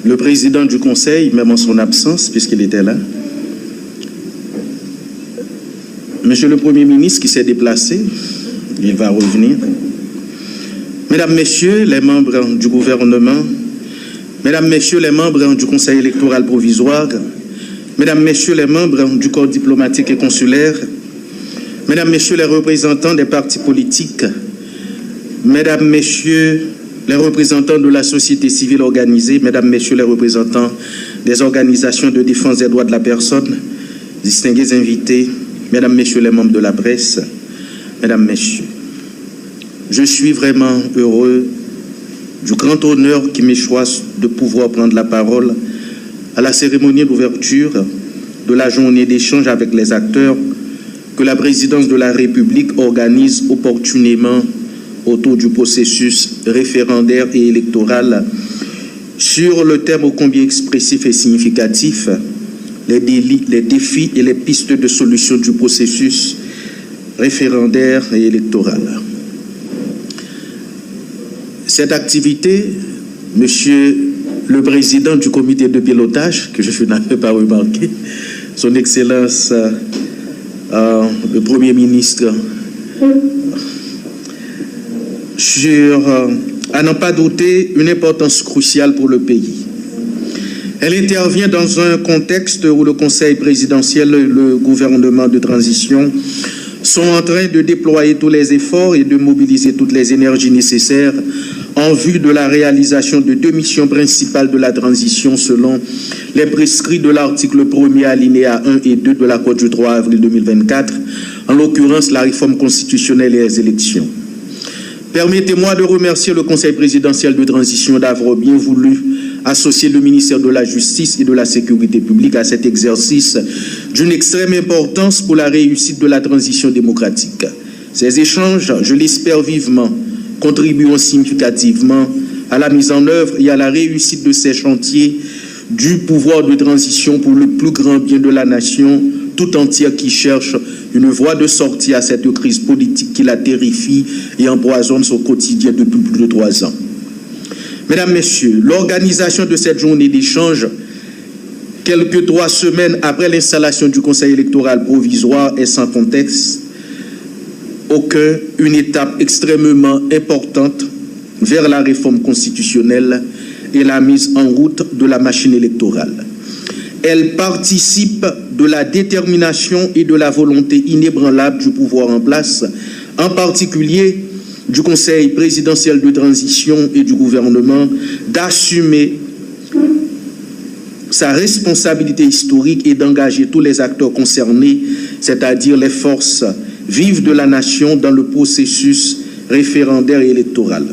le président du Conseil, même en son absence, puisqu'il était là, Monsieur le Premier ministre qui s'est déplacé, il va revenir, Mesdames, Messieurs les membres du gouvernement, Mesdames, Messieurs les membres du Conseil électoral provisoire, Mesdames, Messieurs les membres du corps diplomatique et consulaire, Mesdames, Messieurs les représentants des partis politiques, Mesdames, Messieurs les représentants de la société civile organisée, Mesdames, Messieurs les représentants des organisations de défense des droits de la personne, distingués invités, Mesdames, Messieurs les membres de la presse, Mesdames, Messieurs, je suis vraiment heureux du grand honneur qui m'est choisi de pouvoir prendre la parole à la cérémonie d'ouverture de la journée d'échange avec les acteurs que la présidence de la République organise opportunément autour du processus référendaire et électoral sur le thème ô combien expressif et significatif, les défis et les pistes de solution du processus référendaire et électoral. Cette activité, Monsieur le Président du comité de pilotage, que je n'avais pas remarqué, Son Excellence le Premier ministre, à n'en pas douter, une importance cruciale pour le pays. Elle intervient dans un contexte où le Conseil présidentiel et le gouvernement de transition sont en train de déployer tous les efforts et de mobiliser toutes les énergies nécessaires en vue de la réalisation de deux missions principales de la transition selon les prescrits de l'article 1er alinéa 1 et 2 de l'accord du 3 avril 2024, en l'occurrence la réforme constitutionnelle et les élections. Permettez-moi de remercier le Conseil présidentiel de transition d'avoir bien voulu associer le ministère de la Justice et de la Sécurité publique à cet exercice d'une extrême importance pour la réussite de la transition démocratique. Ces échanges, je l'espère vivement, contribueront significativement à la mise en œuvre et à la réussite de ces chantiers du pouvoir de transition pour le plus grand bien de la nation tout entière qui cherche une voie de sortie à cette crise politique qui la terrifie et empoisonne son quotidien depuis plus de 3 ans. Mesdames, Messieurs, l'organisation de cette journée d'échange, quelques 3 semaines après l'installation du Conseil électoral provisoire, est sans contexte une étape extrêmement importante vers la réforme constitutionnelle et la mise en route de la machine électorale. Elle participe de la détermination et de la volonté inébranlable du pouvoir en place, en particulier du Conseil présidentiel de transition et du gouvernement, d'assumer sa responsabilité historique et d'engager tous les acteurs concernés, c'est-à-dire les forces vives de la nation dans le processus référendaire et électoral.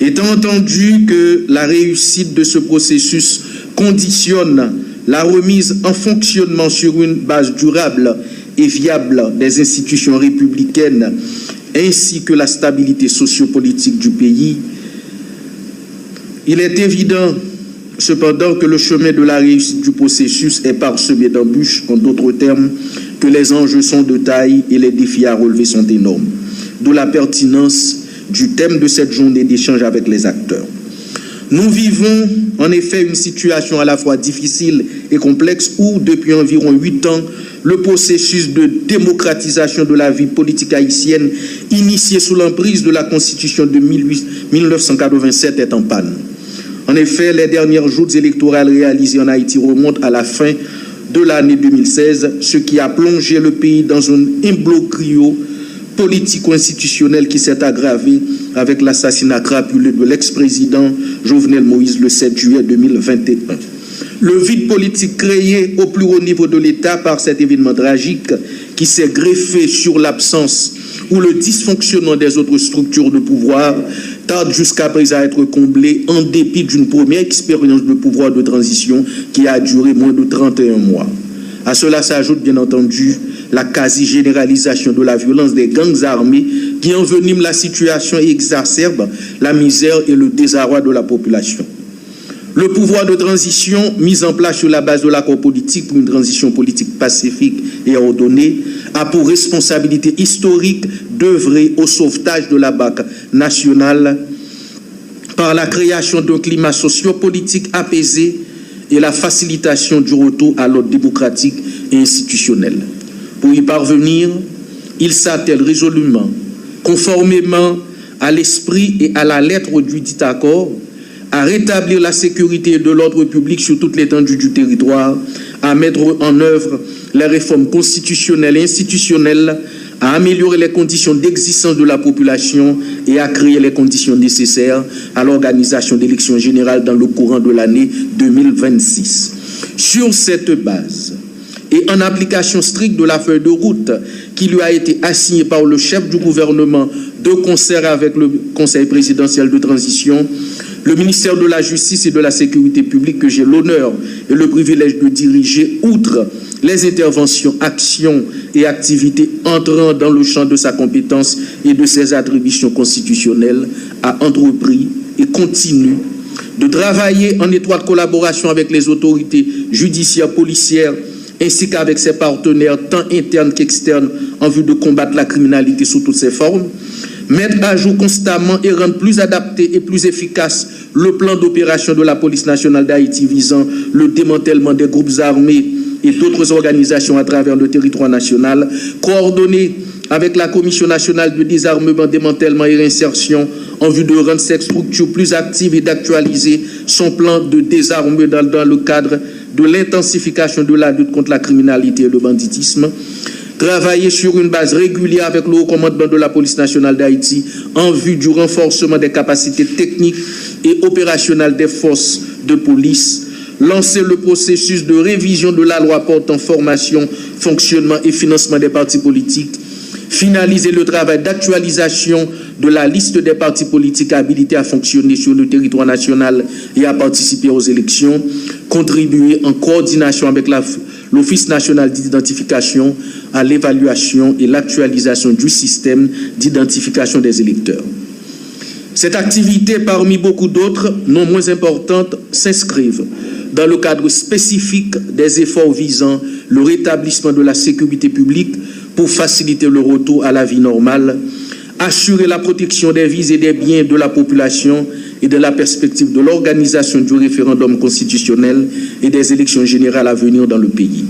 Étant entendu que la réussite de ce processus conditionne la remise en fonctionnement sur une base durable et viable des institutions républicaines ainsi que la stabilité sociopolitique du pays, il est évident cependant que le chemin de la réussite du processus est parsemé d'embûches, en d'autres termes, que les enjeux sont de taille et les défis à relever sont énormes. D'où la pertinence du thème de cette journée d'échange avec les acteurs. Nous vivons en effet une situation à la fois difficile et complexe où, depuis environ 8 ans, le processus de démocratisation de la vie politique haïtienne, initié sous l'emprise de la Constitution de 1987, est en panne. En effet, les dernières joutes électorales réalisées en Haïti remontent à la fin de l'année 2016, ce qui a plongé le pays dans un imbroglio politico-institutionnel qui s'est aggravé avec l'assassinat crapuleux de l'ex-président Jovenel Moïse le 7 juillet 2021. Le vide politique créé au plus haut niveau de l'État par cet événement tragique qui s'est greffé sur l'absence ou le dysfonctionnement des autres structures de pouvoir tarde jusqu'à présent à être comblé en dépit d'une première expérience de pouvoir de transition qui a duré moins de 31 mois. À cela s'ajoute bien entendu la quasi-généralisation de la violence des gangs armés qui enveniment la situation et exacerbe la misère et le désarroi de la population. Le pouvoir de transition, mis en place sur la base de l'accord politique pour une transition politique pacifique et ordonnée, a pour responsabilité historique d'œuvrer au sauvetage de la BAC nationale par la création d'un climat sociopolitique apaisé et la facilitation du retour à l'ordre démocratique et institutionnel. Pour y parvenir, il s'attelle résolument, conformément à l'esprit et à la lettre du dit accord, à rétablir la sécurité et de l'ordre public sur toute l'étendue du territoire, à mettre en œuvre les réformes constitutionnelles et institutionnelles, à améliorer les conditions d'existence de la population et à créer les conditions nécessaires à l'organisation d'élections générales dans le courant de l'année 2026. Sur cette base, et en application stricte de la feuille de route qui lui a été assignée par le chef du gouvernement de concert avec le Conseil présidentiel de transition, le ministère de la Justice et de la Sécurité publique que j'ai l'honneur et le privilège de diriger, outre les interventions, actions et activités entrant dans le champ de sa compétence et de ses attributions constitutionnelles, a entrepris et continue de travailler en étroite collaboration avec les autorités judiciaires, policières, ainsi qu'avec ses partenaires tant internes qu'externes en vue de combattre la criminalité sous toutes ses formes, mettre à jour constamment et rendre plus adapté et plus efficace le plan d'opération de la police nationale d'Haïti visant le démantèlement des groupes armés et d'autres organisations à travers le territoire national, coordonner avec la Commission nationale de désarmement, démantèlement et réinsertion en vue de rendre cette structure plus active et d'actualiser son plan de désarmement dans le cadre de l'intensification de la lutte contre la criminalité et le banditisme, travailler sur une base régulière avec le haut commandement de la police nationale d'Haïti en vue du renforcement des capacités techniques et opérationnelles des forces de police, lancer le processus de révision de la loi portant formation, fonctionnement et financement des partis politiques, finaliser le travail d'actualisation de la liste des partis politiques habilités à fonctionner sur le territoire national et à participer aux élections, contribuer en coordination avec l'Office national d'identification à l'évaluation et l'actualisation du système d'identification des électeurs. Cette activité, parmi beaucoup d'autres, non moins importantes, s'inscrivent dans le cadre spécifique des efforts visant le rétablissement de la sécurité publique pour faciliter le retour à la vie normale, assurer la protection des vies et des biens de la population et de la perspective de l'organisation du référendum constitutionnel et des élections générales à venir dans le pays.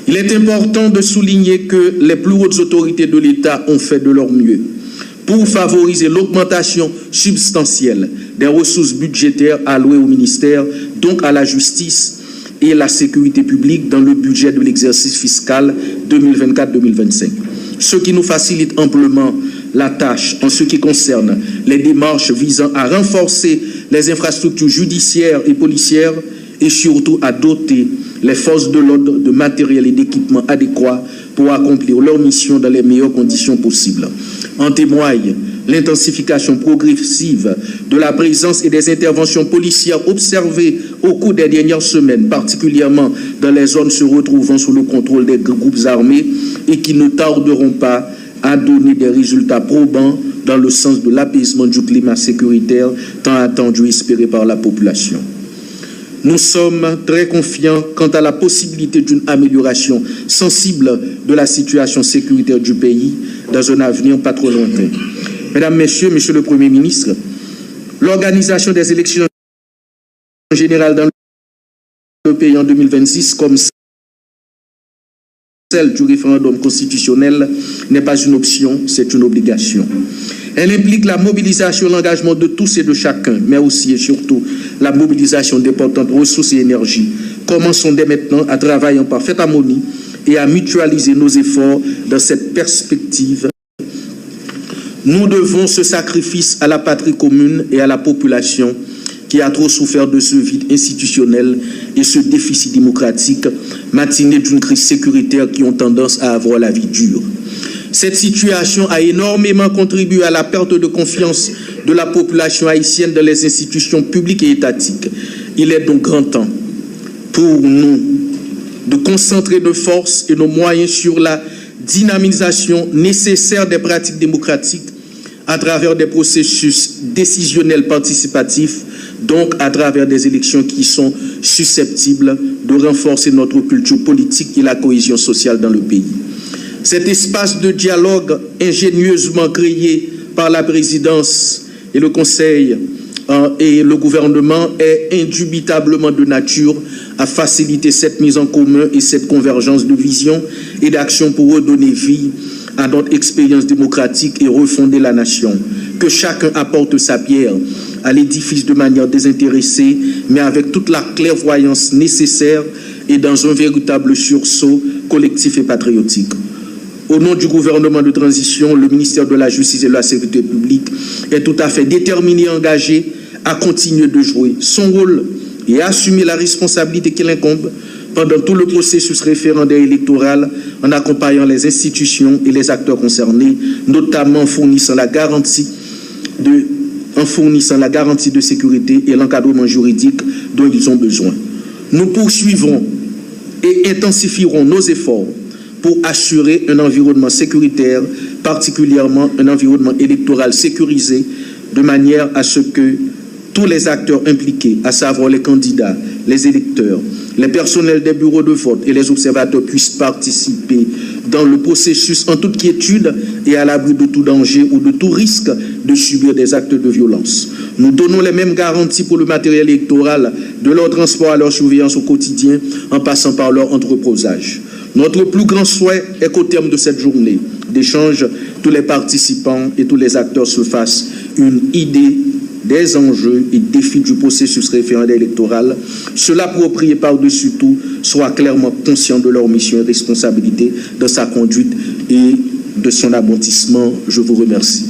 Il est important de souligner que les plus hautes autorités de l'État ont fait de leur mieux pour favoriser l'augmentation substantielle des ressources budgétaires allouées au ministère, donc à la justice et la sécurité publique dans le budget de l'exercice fiscal 2024-2025. Ce qui nous facilite amplement la tâche en ce qui concerne les démarches visant à renforcer les infrastructures judiciaires et policières et surtout à doter les forces de l'ordre de matériel et d'équipements adéquats pour accomplir leur mission dans les meilleures conditions possibles. En témoigne l'intensification progressive de la présence et des interventions policières observées au cours des dernières semaines, particulièrement dans les zones se retrouvant sous le contrôle des groupes armés et qui ne tarderont pas à donner des résultats probants dans le sens de l'apaisement du climat sécuritaire tant attendu et espéré par la population. Nous sommes très confiants quant à la possibilité d'une amélioration sensible de la situation sécuritaire du pays dans un avenir pas trop lointain. Mesdames, Messieurs, Monsieur le Premier ministre, l'organisation des élections générales dans le pays en 2026, comme celle du référendum constitutionnel, n'est pas une option, c'est une obligation. Elle implique la mobilisation et l'engagement de tous et de chacun, mais aussi et surtout la mobilisation d'importantes ressources et énergies. Commençons dès maintenant à travailler en parfaite harmonie et à mutualiser nos efforts dans cette perspective. Nous devons ce sacrifice à la patrie commune et à la population qui a trop souffert de ce vide institutionnel et ce déficit démocratique matiné d'une crise sécuritaire qui ont tendance à avoir la vie dure. Cette situation a énormément contribué à la perte de confiance de la population haïtienne dans les institutions publiques et étatiques. Il est donc grand temps pour nous de concentrer nos forces et nos moyens sur la dynamisation nécessaire des pratiques démocratiques à travers des processus décisionnels participatifs, donc à travers des élections qui sont susceptibles de renforcer notre culture politique et la cohésion sociale dans le pays. Cet espace de dialogue ingénieusement créé par la présidence et le Conseil et le gouvernement est indubitablement de nature à faciliter cette mise en commun et cette convergence de vision et d'action pour redonner vie à notre expérience démocratique et refonder la nation. Que chacun apporte sa pierre à l'édifice de manière désintéressée, mais avec toute la clairvoyance nécessaire et dans un véritable sursaut collectif et patriotique. Au nom du gouvernement de transition, le ministère de la Justice et de la Sécurité publique est tout à fait déterminé et engagé à continuer de jouer son rôle et à assumer la responsabilité qui l'incombe pendant tout le processus référendaire électoral en accompagnant les institutions et les acteurs concernés, notamment en fournissant la garantie de sécurité et l'encadrement juridique dont ils ont besoin. Nous poursuivrons et intensifierons nos efforts pour assurer un environnement sécuritaire, particulièrement un environnement électoral sécurisé, de manière à ce que tous les acteurs impliqués, à savoir les candidats, les électeurs, les personnels des bureaux de vote et les observateurs puissent participer dans le processus en toute quiétude et à l'abri de tout danger ou de tout risque de subir des actes de violence. Nous donnons les mêmes garanties pour le matériel électoral, de leur transport à leur surveillance au quotidien, en passant par leur entreposage. Notre plus grand souhait est qu'au terme de cette journée d'échange, tous les participants et tous les acteurs se fassent une idée des enjeux et défis du processus référendaire électoral, se l'approprier par-dessus tout, soient clairement conscients de leur mission et responsabilité dans sa conduite et de son aboutissement. Je vous remercie.